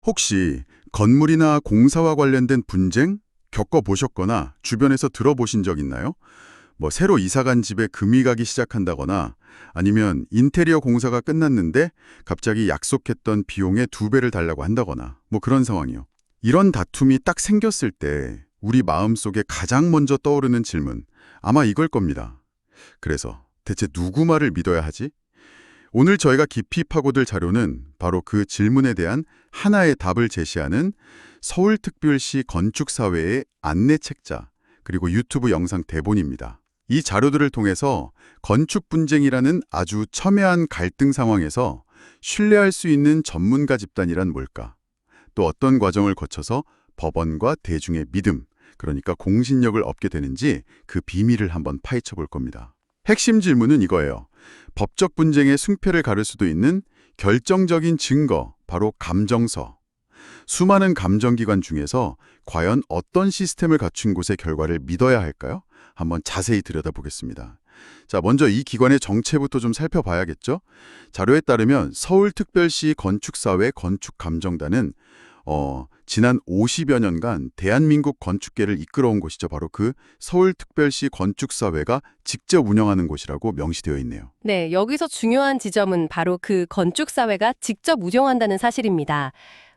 혹시 건물이나 공사와 관련된 분쟁 겪어보셨거나 주변에서 들어보신 적 있나요? 뭐 새로 이사 간 집에 금이 가기 시작한다거나 아니면 인테리어 공사가 끝났는데 갑자기 약속했던 비용의 2배를 달라고 한다거나 뭐 그런 상황이요. 이런 다툼이 딱 생겼을 때 우리 마음속에 가장 먼저 떠오르는 질문 아마 이걸 겁니다. 그래서 대체 누구 말을 믿어야 하지? 오늘 저희가 깊이 파고들 자료는 바로 그 질문에 대한 하나의 답을 제시하는 서울특별시 건축사회의 안내책자 그리고 유튜브 영상 대본입니다. 이 자료들을 통해서 건축 분쟁이라는 아주 첨예한 갈등 상황에서 신뢰할 수 있는 전문가 집단이란 뭘까? 또 어떤 과정을 거쳐서 법원과 대중의 믿음, 그러니까 공신력을 얻게 되는지 그 비밀을 한번 파헤쳐 볼 겁니다. 핵심 질문은 이거예요. 법적 분쟁의 승패를 가를 수도 있는 결정적인 증거, 바로 감정서. 수많은 감정기관 중에서 과연 어떤 시스템을 갖춘 곳의 결과를 믿어야 할까요? 한번 자세히 들여다보겠습니다. 자, 먼저 이 기관의 정체부터 좀 살펴봐야겠죠? 자료에 따르면 서울특별시 건축사회 건축감정단은 지난 50여 년간 대한민국 건축계를 이끌어온 곳이죠. 바로 그 서울특별시 건축사회가 직접 운영하는 곳이라고 명시되어 있네요. 네, 여기서 중요한 지점은 바로 그 건축사회가 직접 운영한다는 사실입니다.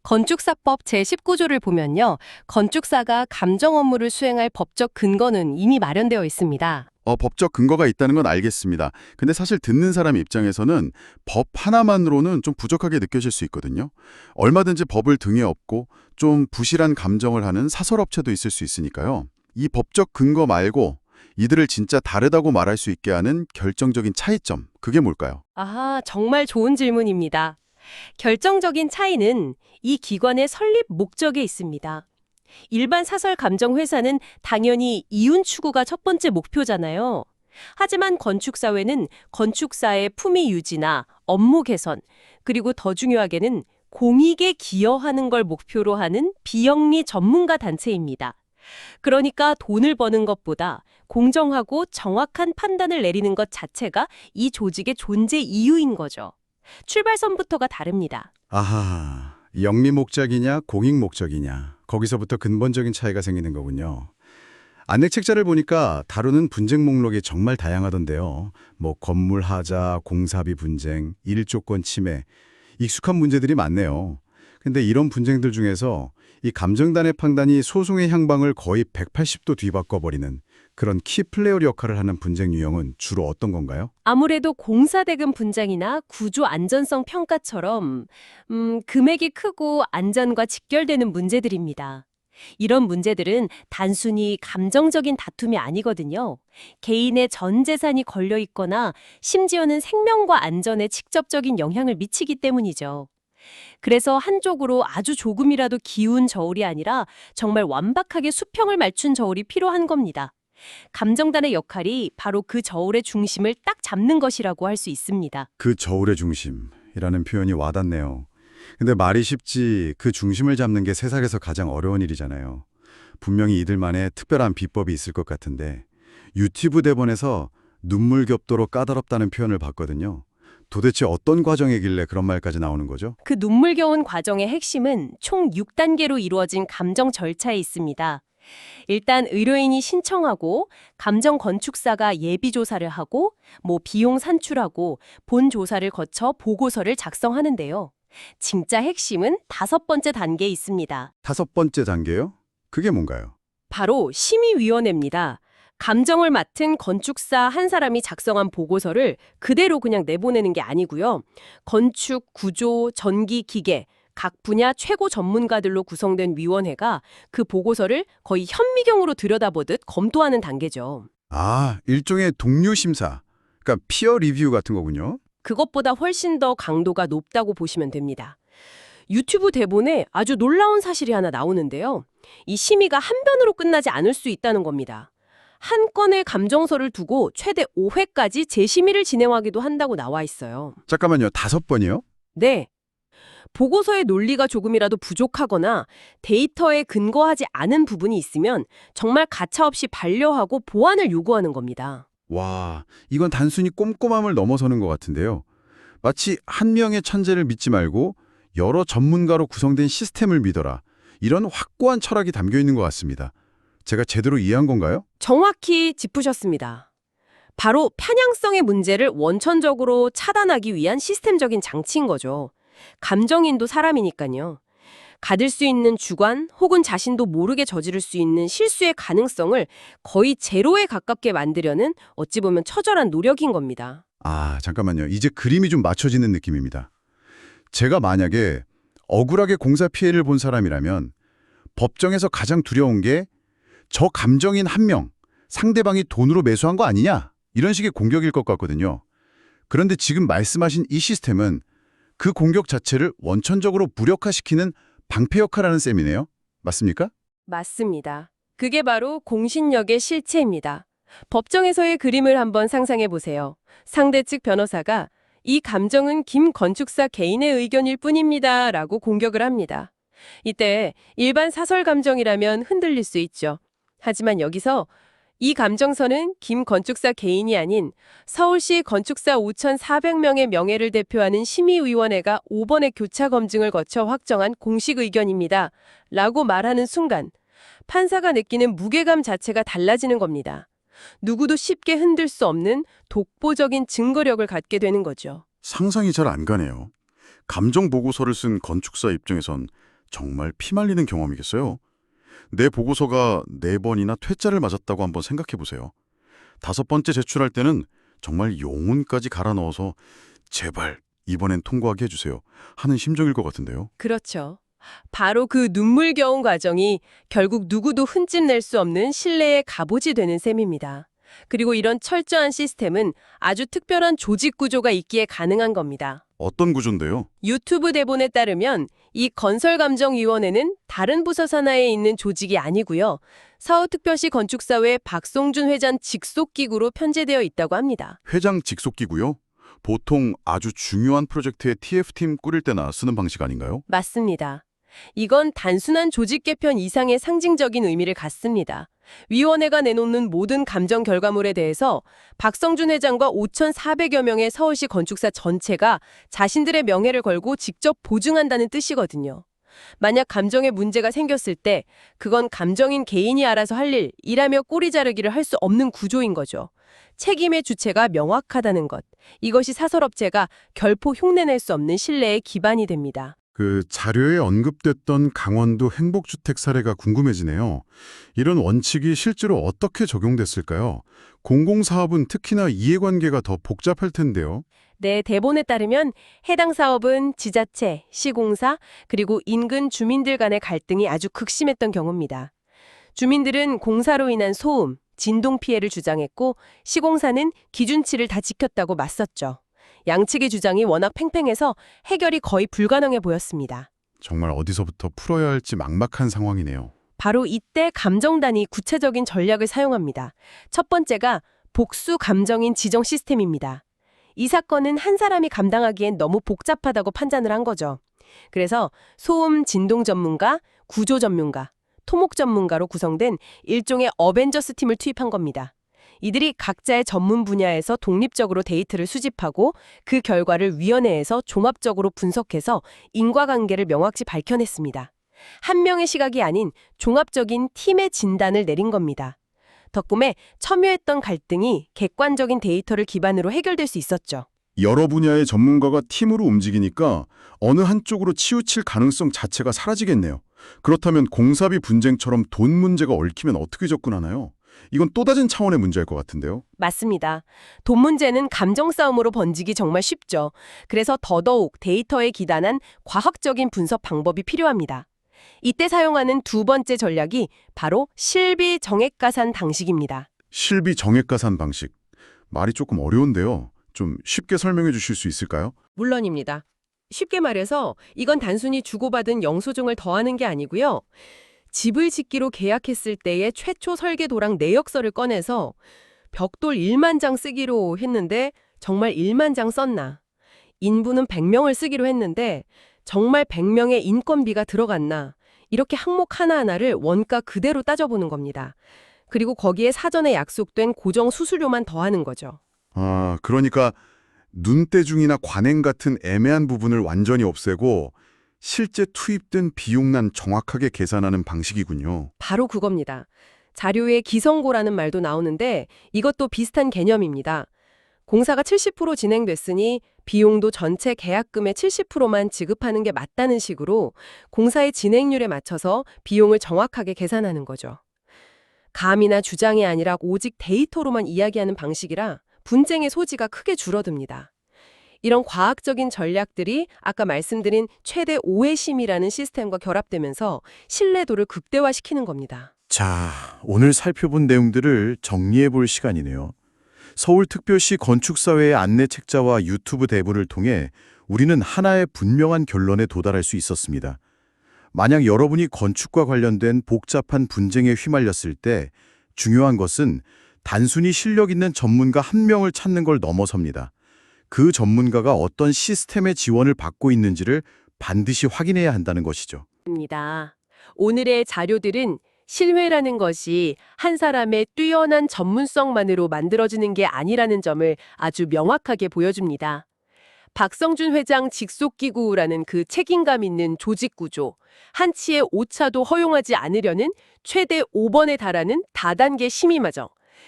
건축사법 제19조를 보면요. 건축사가 감정 업무를 수행할 법적 근거는 이미 마련되어 있습니다. 법적 근거가 있다는 건 알겠습니다. 근데 사실 듣는 사람 입장에서는 법 하나만으로는 좀 부족하게 느껴질 수 있거든요. 얼마든지 법을 등에 업고 좀 부실한 감정을 하는 사설업체도 있을 수 있으니까요. 이 법적 근거 말고 이들을 진짜 다르다고 말할 수 있게 하는 결정적인 차이점, 그게 뭘까요? 아하, 정말 좋은 질문입니다. 결정적인 차이는 이 기관의 설립 목적에 있습니다. 일반 사설 감정 회사는 당연히 이윤 추구가 첫 번째 목표잖아요. 하지만 건축사회는 건축사의 품위 유지나 업무 개선, 그리고 더 중요하게는 공익에 기여하는 걸 목표로 하는 비영리 전문가 단체입니다. 그러니까 돈을 버는 것보다 공정하고 정확한 판단을 내리는 것 자체가 이 조직의 존재 이유인 거죠. 출발선부터가 다릅니다. 아하, 영리 목적이냐 공익 목적이냐 거기서부터 근본적인 차이가 생기는 거군요. 안내책자를 보니까 다루는 분쟁 목록이 정말 다양하던데요. 뭐 건물 하자, 공사비 분쟁, 일조권 침해, 익숙한 문제들이 많네요. 근데 이런 분쟁들 중에서 이 감정단의 판단이 소송의 향방을 거의 180도 뒤바꿔버리는 그런 키플레이어 역할을 하는 분쟁 유형은 주로 어떤 건가요? 아무래도 공사대금 분쟁이나 구조 안전성 평가처럼 금액이 크고 안전과 직결되는 문제들입니다. 이런 문제들은 단순히 감정적인 다툼이 아니거든요. 개인의 전 재산이 걸려 있거나 심지어는 생명과 안전에 직접적인 영향을 미치기 때문이죠. 그래서 한쪽으로 아주 조금이라도 기운 저울이 아니라 정말 완벽하게 수평을 맞춘 저울이 필요한 겁니다. 감정단의 역할이 바로 그 저울의 중심을 딱 잡는 것이라고 할 수 있습니다. 그 저울의 중심이라는 표현이 와닿네요. 근데 말이 쉽지 그 중심을 잡는 게 세상에서 가장 어려운 일이잖아요. 분명히 이들만의 특별한 비법이 있을 것 같은데 유튜브 대본에서 눈물겹도록 까다롭다는 표현을 봤거든요. 도대체 어떤 과정이길래 그런 말까지 나오는 거죠? 그 눈물겨운 과정의 핵심은 총 6단계로 이루어진 감정 절차에 있습니다. 일단 의뢰인이 신청하고 감정 건축사가 예비 조사를 하고 비용 산출하고 본 조사를 거쳐 보고서를 작성하는데요. 진짜 핵심은 5번째 단계에 있습니다. 5번째 단계요? 그게 뭔가요? 바로 심의위원회입니다. 감정을 맡은 건축사 한 사람이 작성한 보고서를 그대로 그냥 내보내는 게 아니고요. 건축, 구조, 전기, 기계 각 분야 최고 전문가들로 구성된 위원회가 그 보고서를 거의 현미경으로 들여다보듯 검토하는 단계죠. 아, 일종의 동료 심사. 그러니까 피어 리뷰 같은 거군요. 그것보다 훨씬 더 강도가 높다고 보시면 됩니다. 유튜브 대본에 아주 놀라운 사실이 하나 나오는데요. 이 심의가 한 변으로 끝나지 않을 수 있다는 겁니다. 한 건의 감정서를 두고 최대 5회까지 재심의를 진행하기도 한다고 나와 있어요. 잠깐만요. 5번이요? 네. 보고서의 논리가 조금이라도 부족하거나 데이터에 근거하지 않은 부분이 있으면 정말 가차없이 반려하고 보완을 요구하는 겁니다. 와, 이건 단순히 꼼꼼함을 넘어서는 것 같은데요. 마치 한 명의 천재를 믿지 말고 여러 전문가로 구성된 시스템을 믿어라. 이런 확고한 철학이 담겨 있는 것 같습니다. 제가 제대로 이해한 건가요? 정확히 짚으셨습니다. 바로 편향성의 문제를 원천적으로 차단하기 위한 시스템적인 장치인 거죠. 감정인도 사람이니까요. 가질 수 있는 주관 혹은 자신도 모르게 저지를 수 있는 실수의 가능성을 거의 제로에 가깝게 만들려는 어찌 보면 처절한 노력인 겁니다. 아, 잠깐만요. 이제 그림이 좀 맞춰지는 느낌입니다. 제가 만약에 억울하게 공사 피해를 본 사람이라면 법정에서 가장 두려운 게 저 감정인 한 명, 상대방이 돈으로 매수한 거 아니냐? 이런 식의 공격일 것 같거든요. 그런데 지금 말씀하신 이 시스템은 그 공격 자체를 원천적으로 무력화시키는 방패 역할하는 셈이네요. 맞습니까? 맞습니다. 그게 바로 공신력의 실체입니다. 법정에서의 그림을 한번 상상해 보세요. 상대 측 변호사가 이 감정은 김 건축사 개인의 의견일 뿐입니다. 라고 공격을 합니다. 이때 일반 사설 감정이라면 흔들릴 수 있죠. 하지만 여기서 이 감정선은 김 건축사 개인이 아닌 서울시 건축사 5,400명의 명예를 대표하는 심의위원회가 5번의 교차 검증을 거쳐 확정한 공식 의견입니다. 라고 말하는 순간 판사가 느끼는 무게감 자체가 달라지는 겁니다. 누구도 쉽게 흔들 수 없는 독보적인 증거력을 갖게 되는 거죠. 상상이 잘 안 가네요. 감정 보고서를 쓴 건축사 입장에선 정말 피말리는 경험이겠어요. 내 보고서가 4번이나 퇴짜를 맞았다고 한번 생각해 보세요. 5번째 제출할 때는 정말 영혼까지 갈아 넣어서 제발 이번엔 통과하게 해주세요 하는 심정일 것 같은데요. 그렇죠. 바로 그 눈물겨운 과정이 결국 누구도 흠집 낼 수 없는 신뢰의 갑오지 되는 셈입니다. 그리고 이런 철저한 시스템은 아주 특별한 조직 구조가 있기에 가능한 겁니다. 어떤 구조인데요? 유튜브 대본에 따르면 이 건설감정위원회는 다른 부서 산하에 있는 조직이 아니고요. 서울특별시 건축사회 박송준 회장 직속기구로 편제되어 있다고 합니다. 회장 직속기구요? 보통 아주 중요한 프로젝트에 TF팀 꾸릴 때나 쓰는 방식 아닌가요? 맞습니다. 이건 단순한 조직 개편 이상의 상징적인 의미를 갖습니다. 위원회가 내놓는 모든 감정 결과물에 대해서 박성준 회장과 5,400여 명의 서울시 건축사 전체가 자신들의 명예를 걸고 직접 보증한다는 뜻이거든요. 만약 감정에 문제가 생겼을 때 그건 감정인 개인이 알아서 할 일이라며 꼬리 자르기를 할 수 없는 구조인 거죠. 책임의 주체가 명확하다는 것. 이것이 사설업체가 결코 흉내낼 수 없는 신뢰의 기반이 됩니다. 그 자료에 언급됐던 강원도 행복주택 사례가 궁금해지네요. 이런 원칙이 실제로 어떻게 적용됐을까요? 공공사업은 특히나 이해관계가 더 복잡할 텐데요. 네, 대본에 따르면 해당 사업은 지자체, 시공사, 그리고 인근 주민들 간의 갈등이 아주 극심했던 경우입니다. 주민들은 공사로 인한 소음, 진동 피해를 주장했고 시공사는 기준치를 다 지켰다고 맞섰죠. 양측의 주장이 워낙 팽팽해서 해결이 거의 불가능해 보였습니다. 정말 어디서부터 풀어야 할지 막막한 상황이네요. 바로 이때 감정단이 구체적인 전략을 사용합니다. 첫 번째가 복수 감정인 지정 시스템입니다. 이 사건은 한 사람이 감당하기엔 너무 복잡하다고 판단을 한 거죠. 그래서 소음 진동 전문가, 구조 전문가, 토목 전문가로 구성된 일종의 어벤져스 팀을 투입한 겁니다. 이들이 각자의 전문 분야에서 독립적으로 데이터를 수집하고 그 결과를 위원회에서 종합적으로 분석해서 인과관계를 명확히 밝혀냈습니다. 한 명의 시각이 아닌 종합적인 팀의 진단을 내린 겁니다. 덕분에 첨예했던 갈등이 객관적인 데이터를 기반으로 해결될 수 있었죠. 여러 분야의 전문가가 팀으로 움직이니까 어느 한쪽으로 치우칠 가능성 자체가 사라지겠네요. 그렇다면 공사비 분쟁처럼 돈 문제가 얽히면 어떻게 접근하나요? 이건 또 다른 차원의 문제일 것 같은데요. 맞습니다. 돈 문제는 감정 싸움으로 번지기 정말 쉽죠. 그래서 더더욱 데이터에 기반한 과학적인 분석 방법이 필요합니다. 이때 사용하는 두 번째 전략이 바로 실비 정액가산 방식입니다. 실비 정액가산 방식. 말이 조금 어려운데요. 좀 쉽게 설명해 주실 수 있을까요? 물론입니다. 쉽게 말해서 이건 단순히 주고받은 영수증을 더하는 게 아니고요. 집을 짓기로 계약했을 때의 최초 설계 도랑 내역서를 꺼내서 벽돌 1만 장 쓰기로 했는데 정말 1만 장 썼나? 인부는 100명을 쓰기로 했는데 정말 100명의 인건비가 들어갔나? 이렇게 항목 하나하나를 원가 그대로 따져보는 겁니다. 그리고 거기에 사전에 약속된 고정 수수료만 더하는 거죠. 아, 그러니까 눈대중이나 관행 같은 애매한 부분을 완전히 없애고 실제 투입된 비용만 정확하게 계산하는 방식이군요. 바로 그겁니다. 자료에 기성고라는 말도 나오는데 이것도 비슷한 개념입니다. 공사가 70% 진행됐으니 비용도 전체 계약금의 70%만 지급하는 게 맞다는 식으로 공사의 진행률에 맞춰서 비용을 정확하게 계산하는 거죠. 감이나 주장이 아니라 오직 데이터로만 이야기하는 방식이라 분쟁의 소지가 크게 줄어듭니다. 이런 과학적인 전략들이 아까 말씀드린 최대 오해심이라는 시스템과 결합되면서 신뢰도를 극대화시키는 겁니다. 자, 오늘 살펴본 내용들을 정리해 볼 시간이네요. 서울특별시 건축사회의 안내 책자와 유튜브 대본을 통해 우리는 하나의 분명한 결론에 도달할 수 있었습니다. 만약 여러분이 건축과 관련된 복잡한 분쟁에 휘말렸을 때 중요한 것은 단순히 실력 있는 전문가 한 명을 찾는 걸 넘어섭니다. 그 전문가가 어떤 시스템의 지원을 받고 있는지를 반드시 확인해야 한다는 것이죠. 입니다. 오늘의 자료들은 신뢰라는 것이 한 사람의 뛰어난 전문성만으로 만들어지는 게 아니라는 점을 아주 명확하게 보여줍니다. 박성준 회장 직속기구라는 그 책임감 있는 조직구조, 한치의 오차도 허용하지 않으려는 최대 5번에 달하는 다단계 심의마정,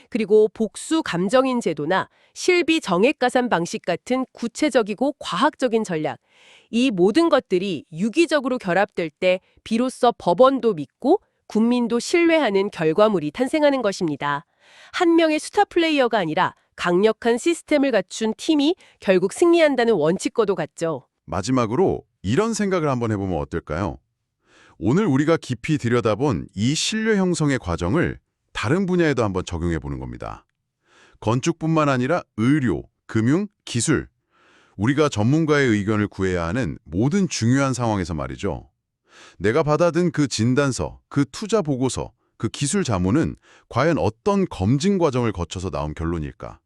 그리고 복수 감정인 제도나 실비 정액가산 방식 같은 구체적이고 과학적인 전략, 이 모든 것들이 유기적으로 결합될 때 비로소 법원도 믿고 국민도 신뢰하는 결과물이 탄생하는 것입니다. 한 명의 스타 플레이어가 아니라 강력한 시스템을 갖춘 팀이 결국 승리한다는 원칙과도 같죠. 마지막으로 이런 생각을 한번 해보면 어떨까요? 오늘 우리가 깊이 들여다본 이 신뢰 형성의 과정을 다른 분야에도 한번 적용해 보는 겁니다. 건축뿐만 아니라 의료, 금융, 기술, 우리가 전문가의 의견을 구해야 하는 모든 중요한 상황에서 말이죠. 내가 받아든 그 진단서, 그 투자 보고서, 그 기술 자문은 과연 어떤 검증 과정을 거쳐서 나온 결론일까?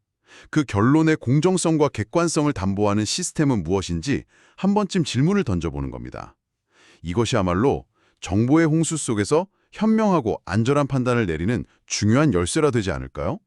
그 결론의 공정성과 객관성을 담보하는 시스템은 무엇인지 한 번쯤 질문을 던져보는 겁니다. 이것이야말로 정보의 홍수 속에서 현명하고 안전한 판단을 내리는 중요한 열쇠라 되지 않을까요?